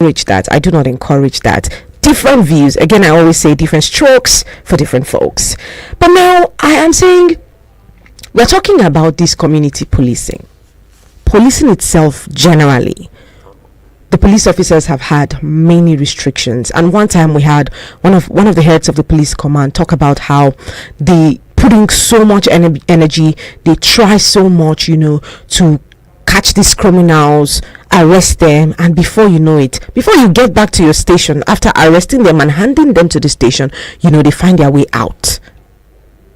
encourage that. I do not encourage that. Different views. Again, I always say different strokes for different folks. But now I am saying we're talking about this community policing. Policing itself generally. The police officers have had many restrictions, and one time we had one of the heads of the police command talk about how they putting so much energy, they try so much, to catch these criminals, arrest them, and before you know it, before you get back to your station after arresting them and handing them to the station, they find their way out,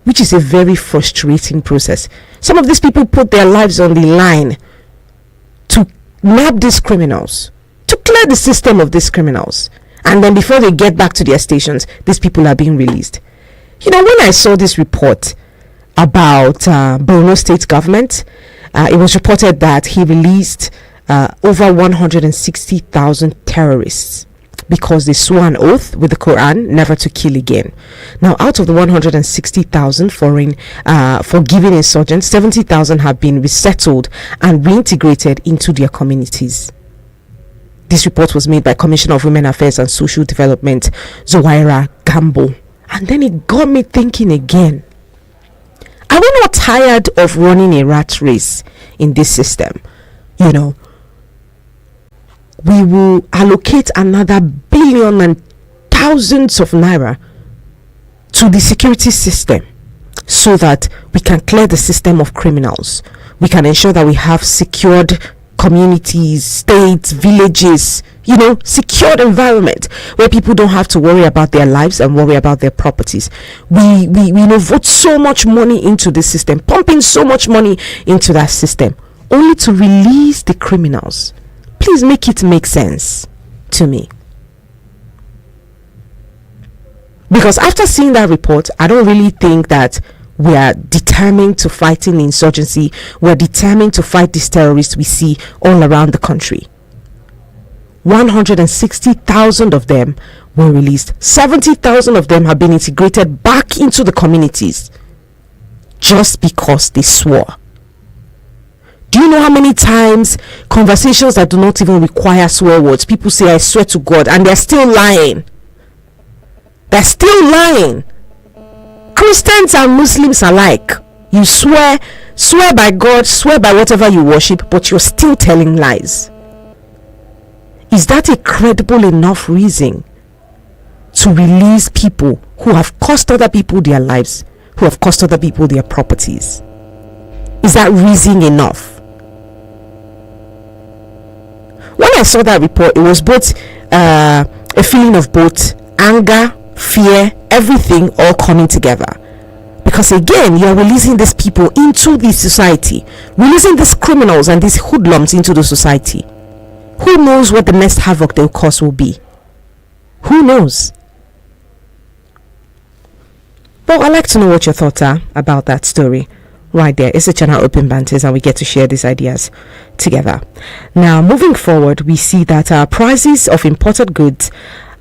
which is a very frustrating process. Some of these people put their lives on the line to nab these criminals, to clear the system of these criminals, and then before they get back to their stations, these people are being released. When I saw this report about Borno State government, it was reported that he released over 160,000 terrorists because they swore an oath with the Quran never to kill again. Now, out of the 160,000 forgiven insurgents, 70,000 have been resettled and reintegrated into their communities. This report was made by Commissioner of Women Affairs and Social Development, Zowaira Gambo. And then it got me thinking again. Are we not tired of running a rat race in this system? We will allocate another billion and thousands of naira to the security system so that we can clear the system of criminals. We can ensure that we have secured communities, states, villages, secured environment where people don't have to worry about their lives and worry about their properties. We vote so much money into the system, pumping so much money into that system, only to release the criminals. Please make it make sense to me. Because after seeing that report, I don't really think that we are determined to fighting insurgency. We are determined to fight these terrorists we see all around the country. 160,000 of them were released. 70,000 of them have been integrated back into the communities just because they swore. Do you know how many times conversations that do not even require swear words, people say, I swear to God, and they're still lying? They're still lying. Christians and Muslims alike, you swear by God, swear by whatever you worship, but you're still telling lies. Is that a credible enough reason to release people who have cost other people their lives, who have cost other people their properties? Is that reason enough? When I saw that report, it was both a feeling of both anger, fear, everything all coming together. Because again, you are releasing these people into the society, releasing these criminals and these hoodlums into the society. Who knows what the next havoc they'll cause will be? Who knows? Well, I'd like to know what your thoughts are about that story. Right there, it's a channel Open Banters, and we get to share these ideas together. Now, moving forward, we see that prices of imported goods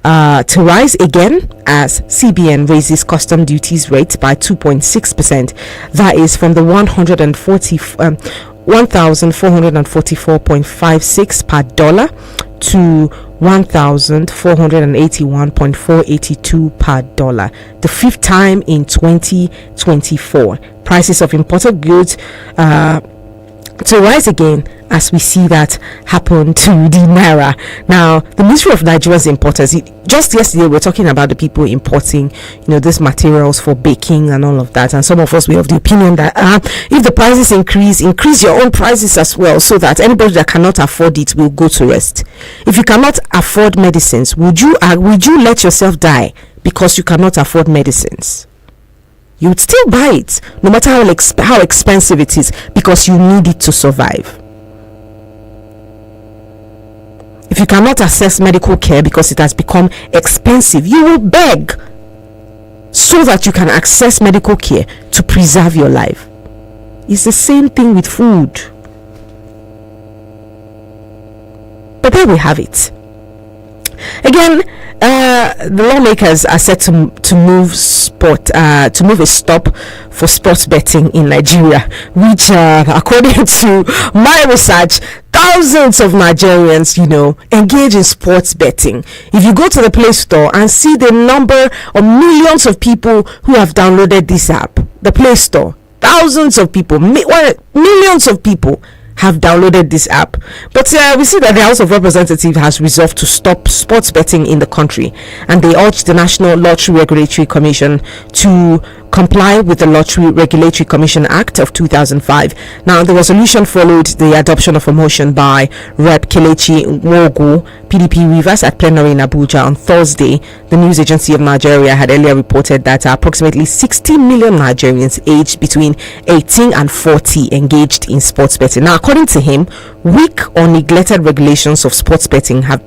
to rise again as CBN raises custom duties rate by 2.6%. That is from the 1,444.56 per dollar to 1,481.482 per dollar, the fifth time in 2024. Prices of imported goods to rise again as we see that happen to the naira. Now, the Ministry of Nigeria's importers, just yesterday we were talking about the people importing, these materials for baking and all of that, and some of us, we have the opinion that if the prices increase your own prices as well, so that anybody that cannot afford it will go to rest. If you cannot afford medicines, would you let yourself die because you cannot afford medicines? You would still buy it, no matter how expensive it is, because you need it to survive. If you cannot access medical care because it has become expensive, you will beg so that you can access medical care to preserve your life. It's the same thing with food. But there we have it. Again, the lawmakers are set to move a stop for sports betting in Nigeria, which according to my research, thousands of Nigerians, engage in sports betting. If you go to the Play Store and see the number of millions of people who have downloaded this app, the Play Store, thousands of people, millions of people have downloaded this app. But we see that the House of Representatives has resolved to stop sports betting in the country, and they urged the National Lottery Regulatory Commission to comply with the Lottery Regulatory Commission Act of 2005. Now, the resolution followed the adoption of a motion by Rep. Kelechi Nwogu, PDP Rivers, at plenary in Abuja on Thursday. The news agency of Nigeria had earlier reported that approximately 60 million Nigerians aged between 18 and 40 engaged in sports betting. Now, according to him, weak or neglected regulations of sports betting have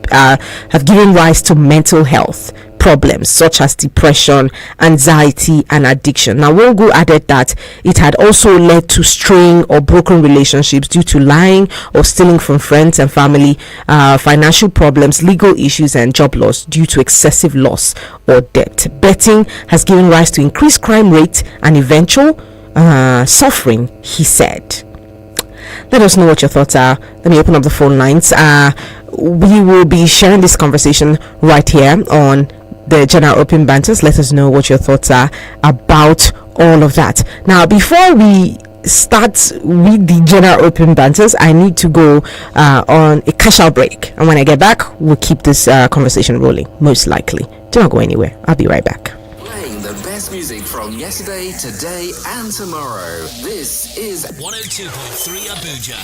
given rise to mental health problems such as depression, anxiety, and addiction. Now, Wogu added that it had also led to strained or broken relationships due to lying or stealing from friends and family, financial problems, legal issues, and job loss due to excessive loss or debt. Betting has given rise to increased crime rate and eventual suffering, he said. Let us know what your thoughts are. Let me open up the phone lines. We will be sharing this conversation right here on the General Open Banters. Let us know what your thoughts are about all of that. Now, before we start with the General Open Banters, I need to go on a cash out break, and when I get back, we'll keep this conversation rolling, most likely. Do not go anywhere. I'll be right back. Playing the best music from yesterday, today, and tomorrow. This is 102.3 Abuja.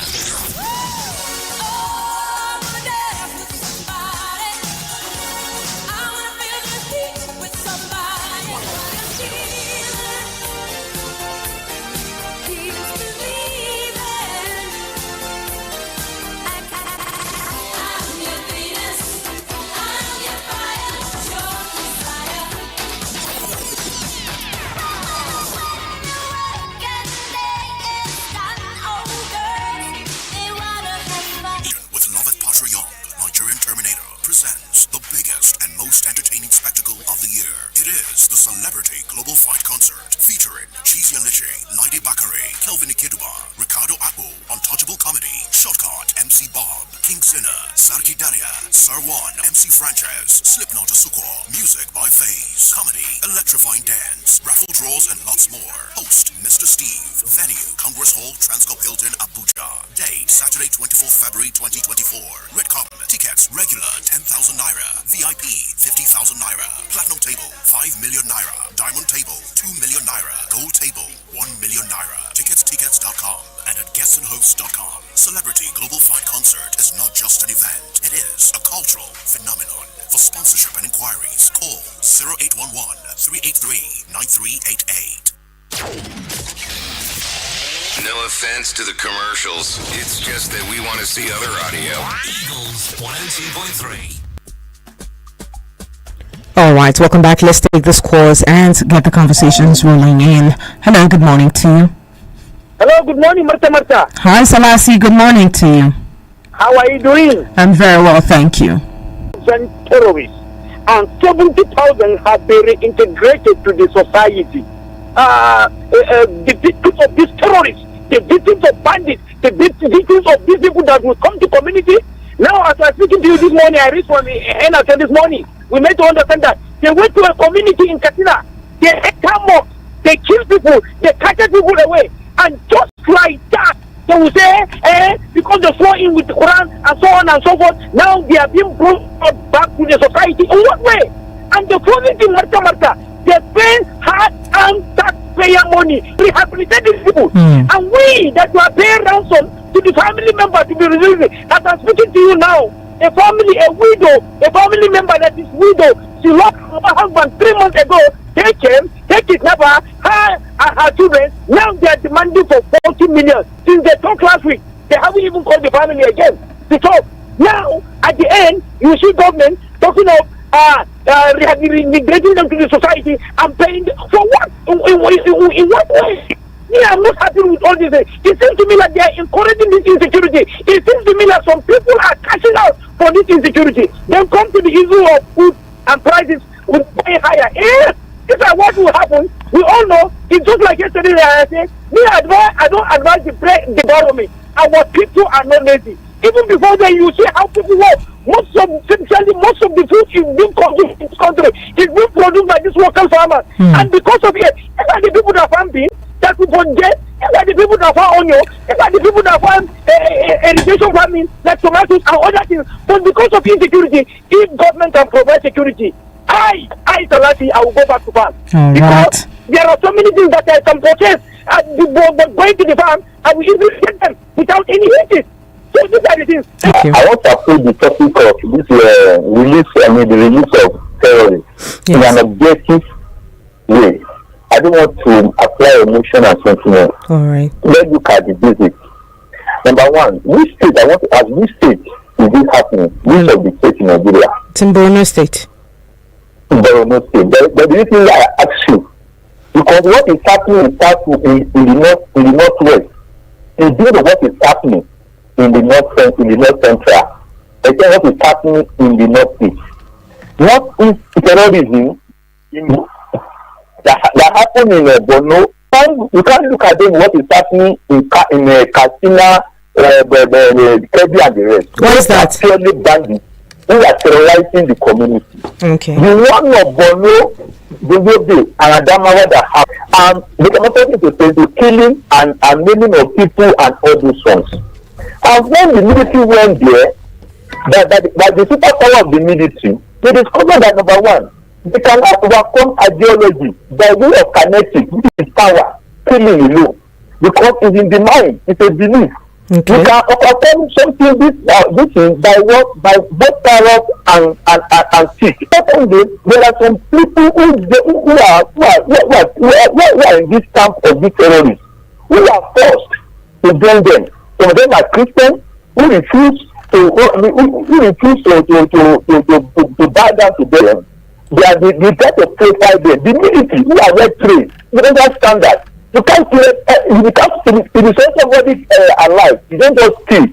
Presents the biggest and most entertaining spectacle of the year. It is the Celebrity Global Fight Concert featuring Cheesy Alichi, Lady Bakare, Kelvin Ikiduba, Ricardo Agbo, Untouchable Comedy, Shortcut, MC Bob, King Sinner, Sarki Daria, Sarwan, MC Franchise, Slipknot Asukwo, music by FaZe, comedy, electrifying dance, raffle draws, and lots more. Host Mr. Steve. Venue Congress Hall, Transcorp Hilton, Abuja. Date Saturday 24th February 2024. Red carpet tickets regular 10,000 naira, VIP 50,000 naira, platinum table 5 million naira, diamond table 2 million naira, gold table 1 million naira. Tickets.com and at guestandhosts.com. Celebrity Global Fight Concert is not just an event, it is a cultural phenomenon. For sponsorship and inquiries, call 0811-383-9388. No offense to the commercials. It's just that we want to see other audio. Eagles 102.3. All right, welcome back. Let's take this course and get the conversations rolling in. Hello, good morning to you. Hello, good morning, Marta. Hi, Salasi, good morning to you. How are you doing? I'm very well, thank you. Terrorists and 70,000 have been reintegrated to the society. The victims of these terrorists, the victims of bandits, the victims of these people that will come to community. Now, as I was speaking to you this morning, I read from NSA this morning. We made to understand that they went to a community in Katsina. They come up, they kill people, they catch people away, and just like that, they will say, because they saw in with the Quran and so on and so forth. Now they are being brought back to the society. In what way? And the closing thing, Marta, they pay hard-earned taxpayer money to rehabilitate these people. And we that were paying ransom to the family member to be released. As I'm speaking to you now, a family member that is widow, she lost her husband 3 months ago. They came, they kidnapped her and her children. Now they are demanding for 40 million. Since they talked last week, they haven't even called the family again to talk. Now, at the end, you see government talking of reintegrating them to the society and paying for what? In what way? Me, I'm not happy with all this. It seems to me like they are encouraging this insecurity. It seems to me like some people are cashing out for this insecurity. Then come to the issue of food and prices will pay higher. This is what will happen. We all know. It's just like yesterday I said, I don't advise the government. Our people are not lazy. Even before then, you see how people work. Most of the food is being consumed in this country is being produced by these local farmers. And because of it, these are the people that farm beans, that people get, these are the people that farm onions, these are the people that farm irrigation farming, like tomatoes and other things. But because of insecurity, if government can provide security, I will go back to farm. Because there are so many things that I can purchase going to the farm, I will easily get them without any issues. So these are the things. I want to approach the topic of this the release of terrorists in an objective way. I don't want to apply emotion and sentiment. All right. Let's look at the basics. Number one, which state, I want to ask, which state is this happening? Which of the states in Nigeria? It's in Borno State. In Borno State. But the reason I ask you, because what is happening in the northwest is due to what is happening in the north central. What is happening in the northeast. Northeast terrorism that happened in Borno. You can't look at them what is happening in Katsina, Kebbi and the rest. What is that? Purely bandits who are terrorizing the community. Okay. The one of Borno, and Adamawa that happened, and the community is killing and maiming of people and all those ones. And when the military went there, by the superpower of the military, they discovered that number one, they cannot overcome ideology by way of kinetic, which is power, killing alone, because it's in the mind, it's a belief. Okay. You can overcome something this is by both power and stick. Secondly, there are some people who are in this camp of these terrorists who are forced to join them. Some of them are Christians who refuse to bow down to them. They get to profile them. The military who are well trained, they don't understand that. You can't say somebody alive. You don't just kill.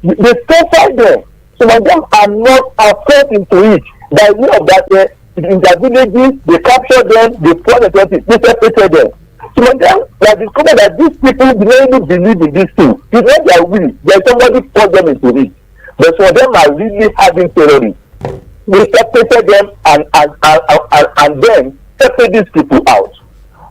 They profile them. Some of them are not afraid into it. By way of that, in their villages, they capture them, they force them, they separate them. Some of them, they discover that these people really believe in this thing. It's not their will. There's somebody forced them into it. But some of them are really having terrorists. We separated them and then separate these people out.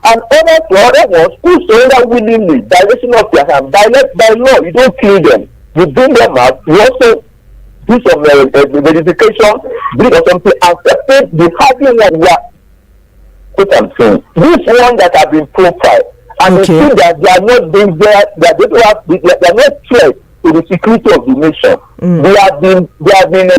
And other ones who surrender willingly, direction of their hand, by law, you don't kill them. You bring them out, you also do some verification, bring or something, and separate the having one. What I'm saying. This one that have been profiled, and you see that they are not dangerous, they are not threat to the security of the nation. They have been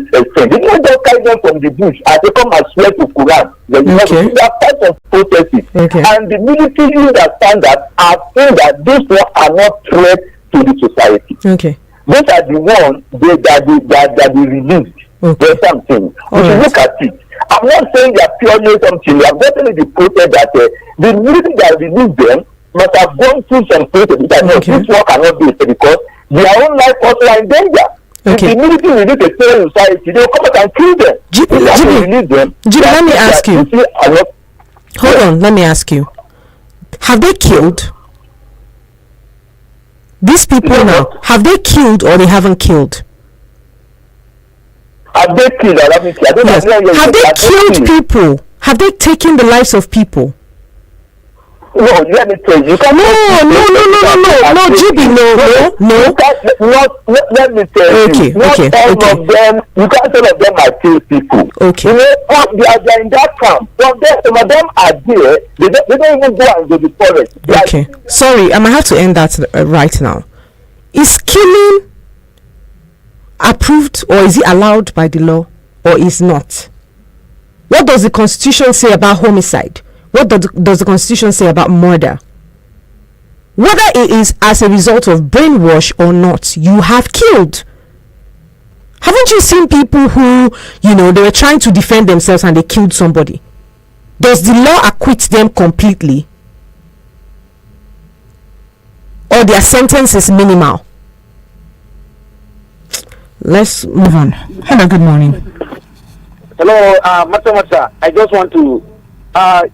extended. They don't just carry them from the bush and they come and swear to Quran. They are part of protesting. And the military understand that are saying that these ones are not threats to the society. These are the ones that they released. There's something. We should look at it. I'm not saying they are purely something. I'm definitely the protest that the military that released them must have gone through some process that this one cannot be because their own life also are in danger. If the military release a terror society, they will come out and kill them. Jimmy, let me ask you. Hold on, let me ask you. Have they killed these people now? Have they killed or they haven't killed? Have they killed? Yes. Have they killed people? Have they taken the lives of people? No, let me tell you. No, GB, no. Let me tell you. Not all of them. You can't say all of them are killed people. You know, they are in that camp. Some of them are there. They don't even go into the forest. Sorry, I might have to end that right now. Is killing approved or is it allowed by the law or is not? What does the Constitution say about homicide? What does the Constitution say about murder? Whether it is as a result of brainwash or not, you have killed. Haven't you seen people who, they were trying to defend themselves and they killed somebody? Does the law acquit them completely? Or their sentence is minimal? Let's move on. Hello, good morning. Hello, Mata. I just want to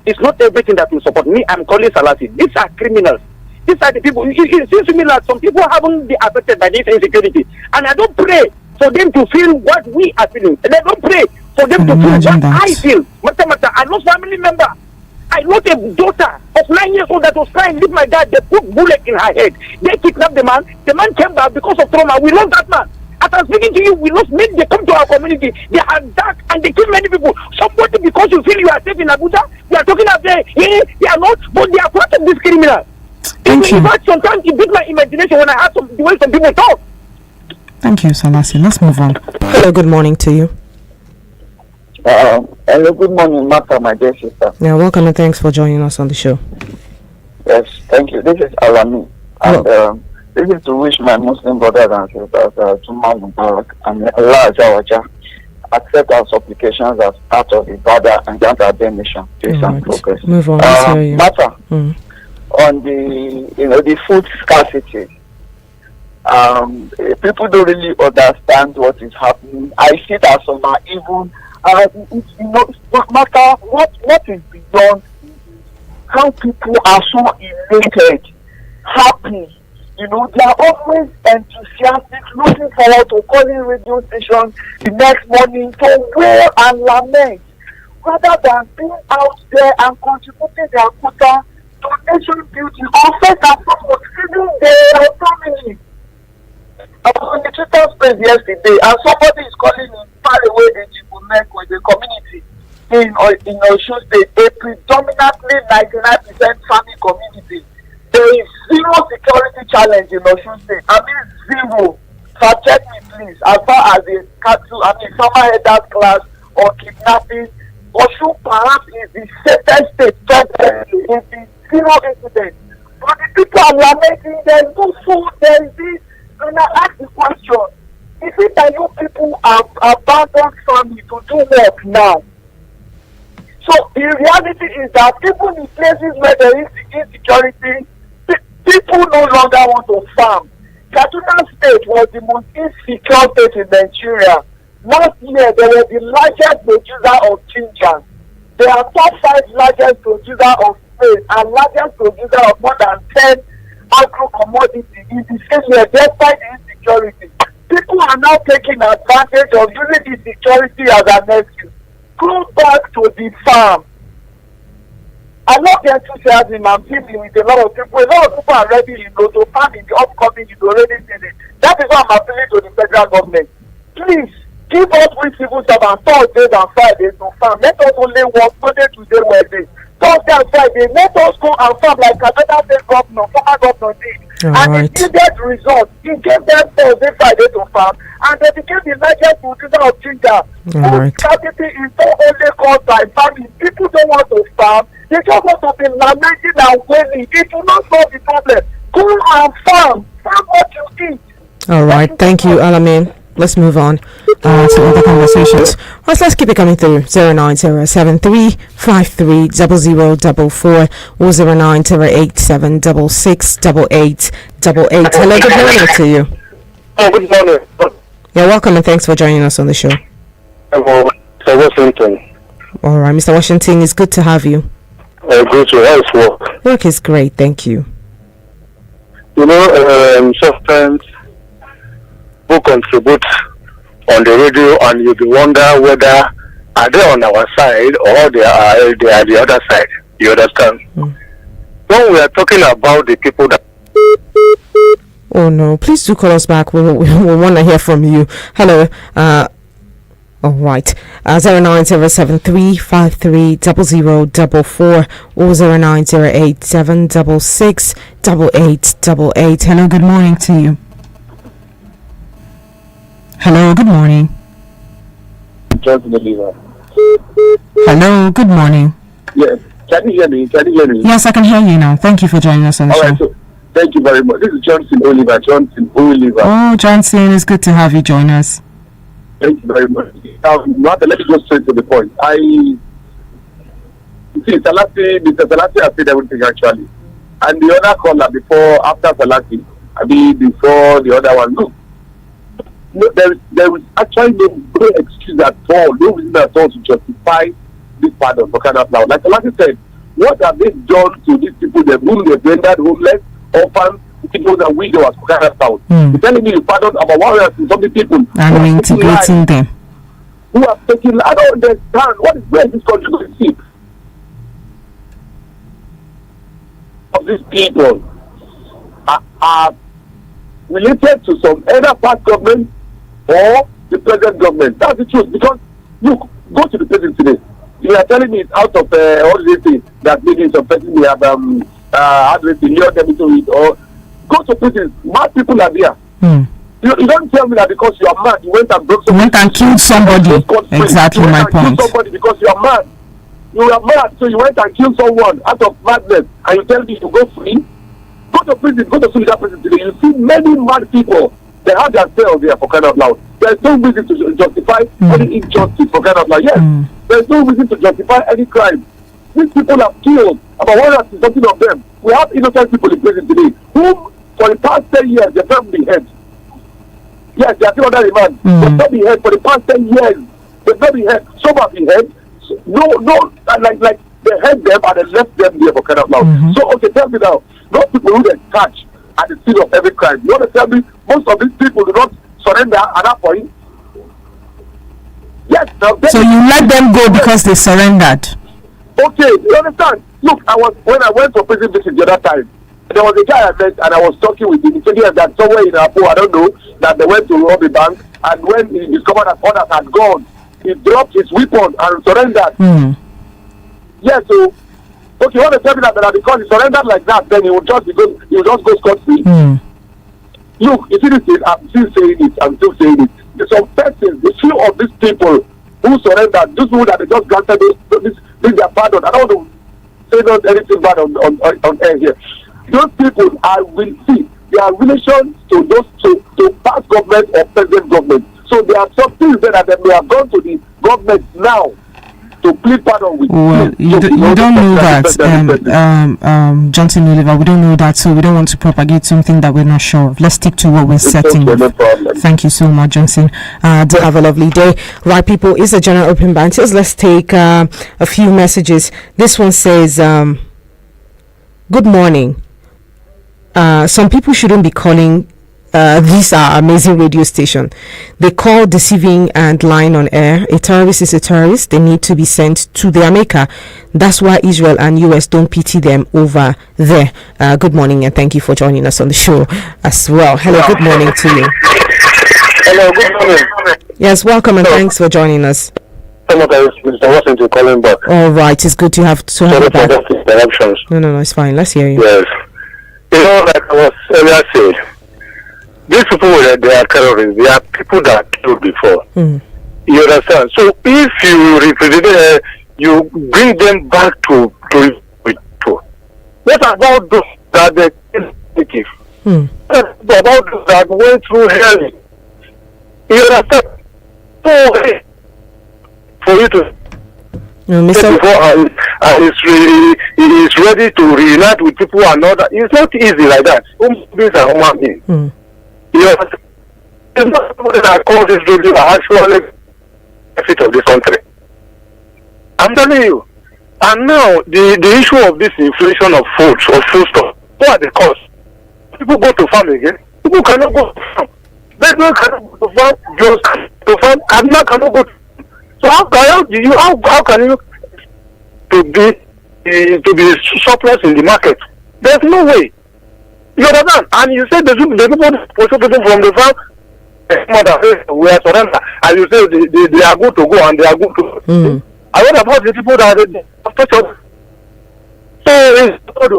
it's not everything that will support me. I'm calling Salasi. These are criminals. These are the people. It seems to me like some people haven't been affected by this insecurity. And I don't pray for them to feel what we are feeling. And I don't pray for them to feel what I feel. I lost family member. I lost a daughter of 9 years old that was crying with my dad. They put bullet in her head. They kidnapped the man. The man came back because of trauma. We lost that man. As I'm speaking to you, we lost men. They come to our community. They are dark and they kill many people. Somebody, because you feel you are safe in Abuja, they are talking about they are not, but they are part of this criminal. Thank you. In fact, sometimes it beats my imagination when I have the way some people talk. Thank you, Salasi. Let's move on. Hello, good morning to you. Hello, good morning, Martha, my dear sister. Yeah, welcome and thanks for joining us on the show. Yes, thank you. This is Alami. And this is to wish my Muslim brothers and sisters Juma Mubarak and Allah Ajawaja accept our supplications as part of the Ibadah and grant our nation peace and progress. Move on. Martha, on the food scarcity, people don't really understand what is happening. I see that some are even no matter what is beyond how people are so elated, happy. They are always enthusiastic, looking forward to calling radio stations the next morning to wail and lament, rather than being out there and contributing their quota to nation building or first and foremost feeding their family. I was on the Twitter space yesterday and somebody is calling me far away in Chibunek with the community in Osun State, a predominantly 99% farming community. There is zero security challenge in Osun State. I mean zero. Fact check me please. As far as the cattle, farmer headers class or kidnapping, Osun perhaps is the safest state presently. It is zero incident. But the people are lamenting, there is no food, there is this. And I ask the question, is it that you people have abandoned family to do work now? So the reality is that even in places where there is insecurity, people no longer want to farm. Kaduna State was the most insecure state in Nigeria. Last year, they were the largest producer of ginger. They are top 5 largest producer of maize and largest producer of more than 10 agro commodities in the same year, despite the insecurity. People are now taking advantage of using the security as an excuse. Go back to the farm. I love the enthusiasm I'm feeling with a lot of people. A lot of people are ready, to farm in the upcoming, already season. That is why I'm appealing to the federal government. Please, give us we civil servants Thursdays and Fridays to farm. Let us only work Monday, Tuesday, Wednesday. Thursday and Friday, let us go and farm like another state governor, former governor did. And it yielded results. He gave them Thursday, Friday to farm, and they became the largest producer of ginger. Food scarcity is not only caused by farming. People don't want to farm. They just want to be lamenting and wailing. It will not solve the problem. Go and farm. Farm what you eat. All right. Thank you, Alamin. Let's move on to other conversations. Let's keep it coming through. 09073 53 0044 or 09087 668888. Hello, good morning to you. Oh, good morning. You're welcome and thanks for joining us on the show. Hello, Mr. Washington. All right, Mr. Washington, it's good to have you. Good to have work. Work is great, thank you. Sometimes who contribute on the radio and you wonder whether are they on our side or they are the other side. You understand? When we are talking about the people that... Oh no, please do call us back. We want to hear from you. Hello. All right. 09073 53 0044 or 09087 668888. Hello, good morning to you. Hello, good morning. Hello, good morning. Yes. Can you hear me? Yes, I can hear you now. Thank you for joining us on the show. Right, so thank you very much. This is Johnson Oliver. Oh, Johnson, it's good to have you join us. Thank you very much. Let me go straight to the point. Mr. Salasi has said everything actually. And the other caller after Salasi, before the other one, look. No, there is actually no excuse at all, no reason at all to justify this part of Okada now. Like Salasi said, what have they done to these people whom they've rendered homeless, orphans, people that widows for crying out loud. You're telling me you pardon about 100 and something people And we're integrating them. who have taken, I don't understand where is this country going to see of these people are related to some either past government or the present government. That's the truth. Because look, go to the prison today. You are telling me it's out of all these things that maybe some person may have lured them into it, or go to prison. Mad people are there. You don't tell me that because you are mad, you went and broke somebody. You went and killed somebody. Exactly my point. Killed somebody because you are mad. You are mad, so you went and killed someone out of madness, and you tell me to go free. Go to prison, go to Suleja prison today. You see many mad people. They have their cells there for crying out loud. There's no reason to justify any injustice for crying out loud. Yes, there's no reason to justify any crime. These people have killed about 100 something of them. We have innocent people in prison today whom for the past 10 years they've not been held. Yes, they are still under remand. They've not been held for the past 10 years. They've not been held. Some have been held. No, like they held them and they left them there for crying out loud. So okay, tell me now, those people who they catch at the scene of every crime, you want to tell me most of these people do not surrender at that point? Yes. Now, so you let them go because they surrendered. Okay, you understand? Look, when I went for prison visit the other time, there was a guy I met and I was talking with him. He said that somewhere in Apo, I don't know, that they went to rob a bank, and when he discovered that others had gone, he dropped his weapon and surrendered. Yes, so okay, you want to tell me that because he surrendered like that, then he will just go scot-free? Look, you see this thing, I'm still saying it. There's some persons, the few of these people who surrendered, these people that they just granted this their pardon. I don't want to say not anything bad on air here. Those people will see their relation to those to past government or present government. So there are some things that they have gone to the government now to plead pardon with. Well, you don't know that, Johnson Oliver. We don't know that, so we don't want to propagate something that we're not sure of. Let's stick to what we're setting. No problem. Thank you so much, Johnson. Do have a lovely day. Right, people, it's a general open banters. Let's take a few messages. This one says, good morning. Some people shouldn't be calling this our amazing radio station. They call deceiving and lying on air. A terrorist is a terrorist. They need to be sent to their maker. That's why Israel and US don't pity them over there. Good morning and thank you for joining us on the show as well. Hello, good morning to you. Hello, good morning. Yes, welcome and thanks for joining us. Mr. Washington calling back. All right, it's good to have you back. Interruptions. No, it's fine. Let's hear you. Yes. You know, like I was earlier said, these people they are terrorists. They are people that killed before. You understand? So if you represent, you bring them back to what about those that they negative? What about those that went through hell? You understand? So for you to Mr. He's ready to reunite with people and all that. It's not easy like that. Human beings are human beings. You know, it's not somebody that calls this radio actually benefit of this country. I'm telling you. And now the issue of this inflation of food or foodstuff, what are the costs? People go to farm again. People cannot go to farm. They cannot go to farm. Just to farm. And now cannot go to. So how can you to be surplus in the market? There's no way. You understand? And you say the people from the farm, we are surrender, and you say they are good to go and they are good to. I what about the people that are so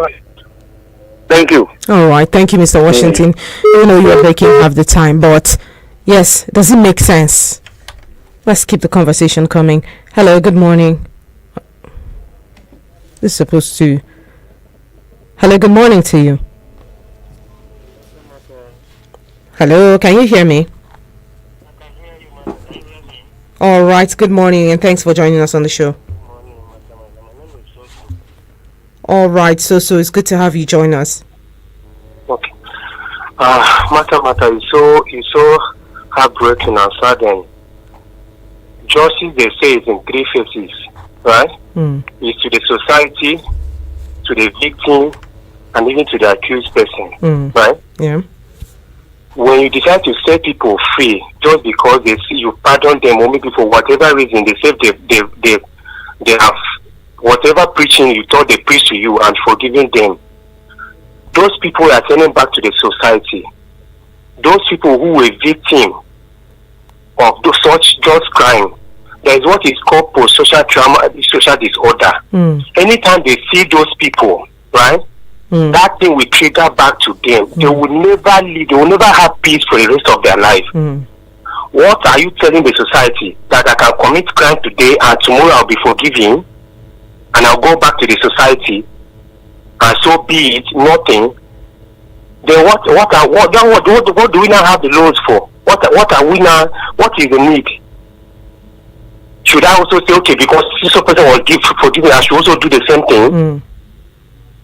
thank you. All right, thank you, Mr. Washington. You know you are breaking half the time, but yes, does it make sense? Let's keep the conversation coming. Hello, good morning. This is supposed to. Hello, good morning to you. Hello, can you hear me? All right, good morning and thanks for joining us on the show. All right, so it's good to have you join us. Okay. Mata is so heartbreaking and saddening. Justice, they say, is in three phases, right? It's to the society, to the victim, and even to the accused person, right? Yeah. When you decide to set people free just because they see you pardon them, or maybe for whatever reason they say they have whatever preaching you thought they preached to you and forgiving them, those people are turning back to the society. Those people who were victim of such just crime, there is what is called post-social trauma, social disorder. Anytime they see those people, right, that thing will trigger back to them. They will never live, they will never have peace for the rest of their life. What are you telling the society? That I can commit crime today and tomorrow I'll be forgiven and I'll go back to the society and so be it, nothing. Then what do we now have the laws for? What are we now, what is the need? Should I also say, okay, because this person was forgiven, I should also do the same thing?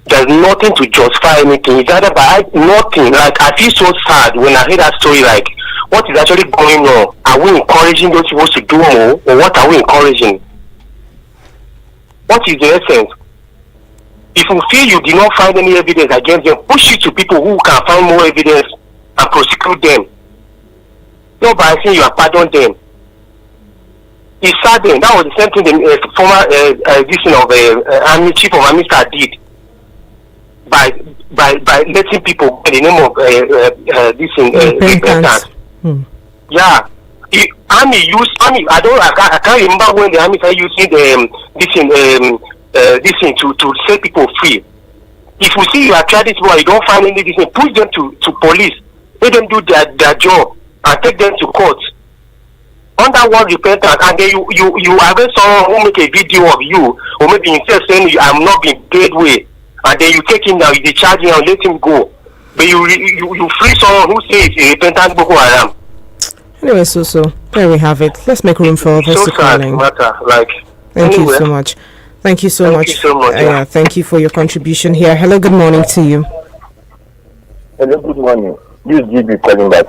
There's nothing to justify anything. It's either by nothing. Like, I feel so sad when I hear that story. Like, what is actually going on? Are we encouraging those people to do more, or what are we encouraging? What is the essence? If you feel you did not find any evidence against them, push it to people who can find more evidence and prosecute them. Not by saying you have pardoned them. It's saddening. That was the same thing the former Army Chief of Army Staff did. By letting people in the name of repentance. Yeah, army. I can't remember when the army started using this thing to set people free. If you see you are trying this one, you don't find anything, push them to police. Let them do their job and take them to court. Under one repentance, and then you arrest someone who make a video of you, or maybe instead saying I'm not being paid way. And then you take him down, you discharge him and let him go. But you free someone who says a repentant Boko Haram. Anyway, so there we have it. Let's make room for others to call in. Thank you so much. Thank you so much. Yeah, thank you for your contribution here. Hello, good morning to you. Hello, good morning. This is GB calling back.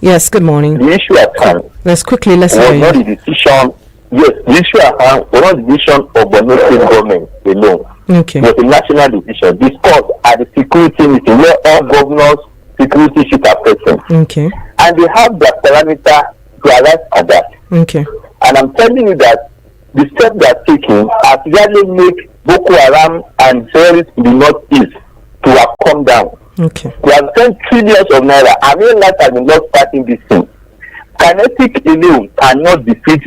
Yes, good morning. The issue at hand. Let's hear was you. not the decision. Yes, the issue at hand was not the decision of the state government alone. Okay. It was a national decision discussed at the security meeting where all governors, security chiefs are present. Okay. And they have their parameter to arrive at that. Okay. And I'm telling you that the steps they are taking has really made Boko Haram and terrorists in the northeast to have come down. Okay. We have spent trillions of naira. I mean, life has been lost fighting this thing. Kinetic alone cannot defeat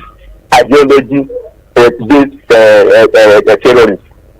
ideology based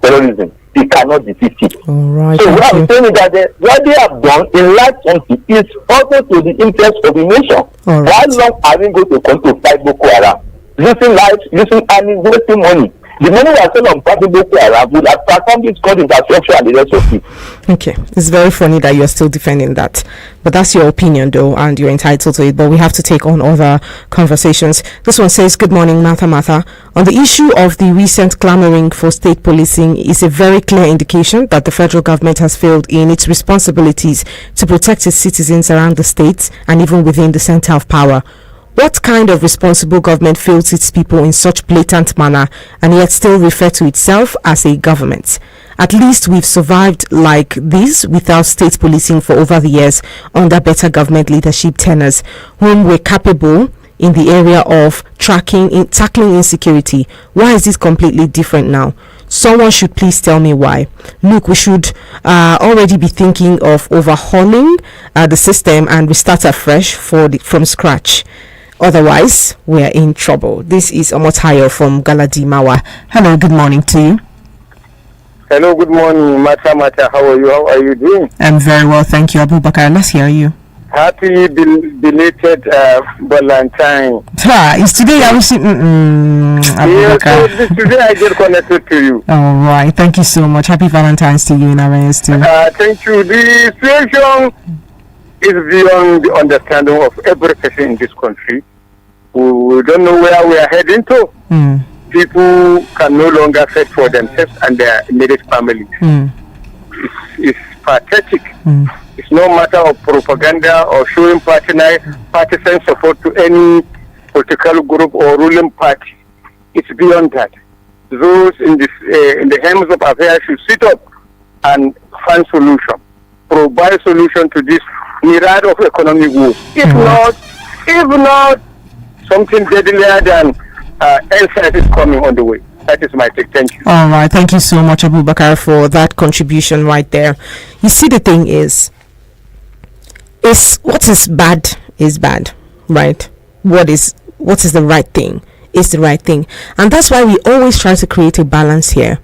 terrorism. It cannot defeat it. All right. So what I'm saying is that what they have done in large country is also to the interest of the nation. All right. How long are we going to come to fight Boko Haram? Using lives, using army, wasting money. The money we are spending on fighting Boko Haram will have transformed this country infrastructure and the rest of it. Okay, it's very funny that you're still defending that, but that's your opinion though, and you're entitled to it. But we have to take on other conversations. This one says, good morning, Martha. On the issue of the recent clamoring for state policing is a very clear indication that the federal government has failed in its responsibilities to protect its citizens around the states and even within the center of power. What kind of responsible government fails its people in such blatant manner and yet still refer to itself as a government? At least we've survived like this without state policing for over the years under better government leadership tenors, whom were capable in the area of tackling insecurity. Why is this completely different now? Someone should please tell me why. Look, we should already be thinking of overhauling the system and restart afresh from scratch. Otherwise, we are in trouble. This is Omotayo from Galadimawa. Hello, good morning to you. Hello, good morning, Mata. How are you? How are you doing? I'm very well, thank you, Abubakar. Let's hear you. Happy belated Valentine. Is today I was Abubakar. Yes, today I get connected to you. All right, thank you so much. Happy Valentine's to you in arrears too. Thank you. The situation is beyond the understanding of every person in this country. We don't know where we are heading to. People can no longer fend for themselves and their immediate families. It's pathetic. It's no matter of propaganda or showing partisan support to any political group or ruling party. It's beyond that. Those in the helms of affairs should sit up and find solution, provide solution to this myriad of economic woes. If not, something deadlier than NSAID is coming on the way. That is my take. Thank you. All right. Thank you so much, Abubakar, for that contribution right there. You see, the thing is what is bad is bad, right? What is the right thing is the right thing. And that's why we always try to create a balance here.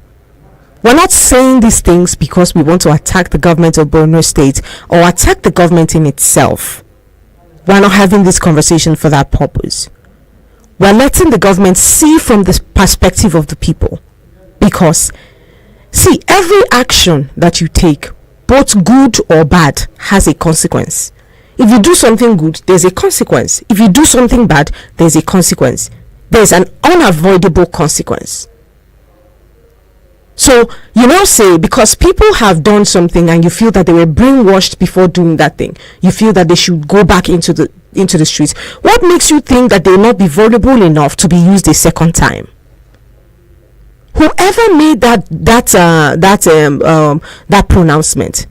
We're not saying these things because we want to attack the government of Borno State or attack the government in itself. We're not having this conversation for that purpose. We're letting the government see from the perspective of the people. Because, see, every action that you take, both good or bad, has a consequence. If you do something good, there's a consequence. If you do something bad, there's a consequence. There's an unavoidable consequence. So you now say, because people have done something and you feel that they were brainwashed before doing that thing, you feel that they should go back into the streets. What makes you think that they will not be vulnerable enough to be used a second time? Whoever made that pronouncement,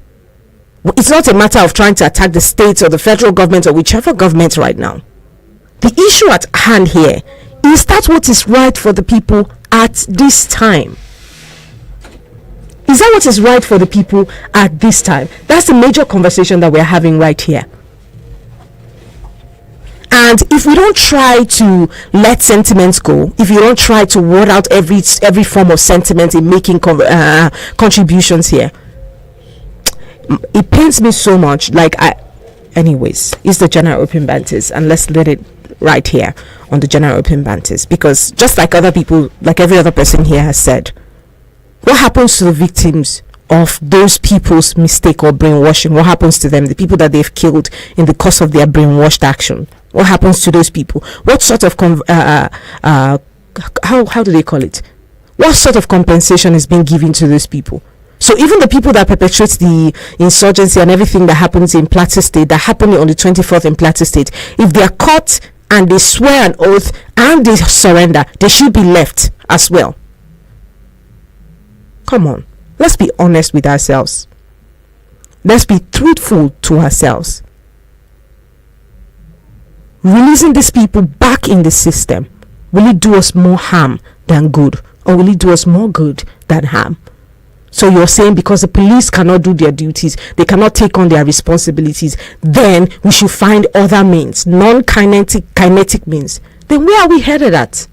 it's not a matter of trying to attack the states or the federal government or whichever government right now. The issue at hand here is that what is right for the people at this time. Is that what is right for the people at this time? That's the major conversation that we're having right here. And if we don't try to let sentiments go, if you don't try to ward out every form of sentiment in making contributions here, it pains me so much. Anyways, it's the general open banters, and let's let it right here on the general open banters, because just like other people, like every other person here has said, what happens to the victims of those people's mistake or brainwashing? What happens to them? The people that they've killed in the course of their brainwashed action. What happens to those people? What sort of how do they call it? What sort of compensation is being given to those people? So even the people that perpetrate the insurgency and everything that happens in Plateau State, that happened on the 24th in Plateau State, if they are caught and they swear an oath and they surrender, they should be left as well. Come on, let's be honest with ourselves. Let's be truthful to ourselves. Releasing these people back in the system, will it do us more harm than good, or will it do us more good than harm? So you're saying because the police cannot do their duties, they cannot take on their responsibilities, then we should find other means, kinetic means. Then where are we headed at?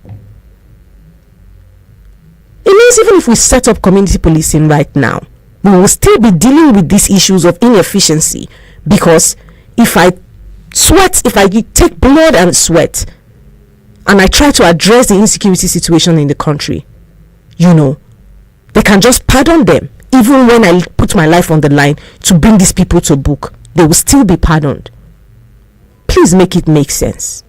It means even if we set up community policing right now, we will still be dealing with these issues of inefficiency. Because if I take blood and sweat and I try to address the insecurity situation in the country, they can just pardon them. Even when I put my life on the line to bring these people to book, they will still be pardoned. Please make it make sense.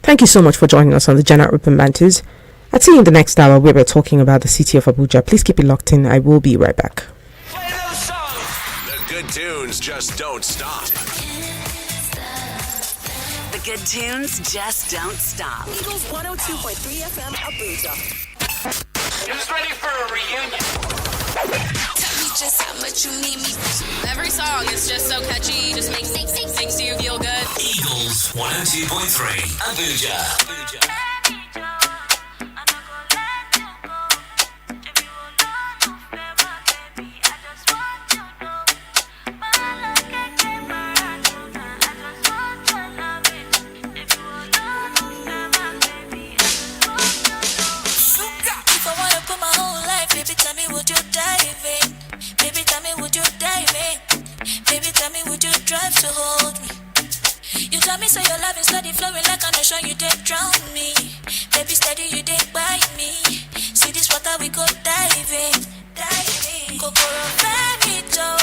Thank you so much for joining us on the General Open Banters. I'll see you in the next hour where we're talking about the city of Abuja. Please keep it locked in. I will be right back. Play those songs. The good tunes just don't stop. The good tunes just don't stop. Eagles 102.3 FM Abuja. Who's ready for a reunion? Tell me just how much you need me. Every song is just so catchy. Just makes you feel good. Eagles 102.3 Abuja. To hold me, you tell me so your love is steady flowing like an ocean. You did drown me, baby steady you did.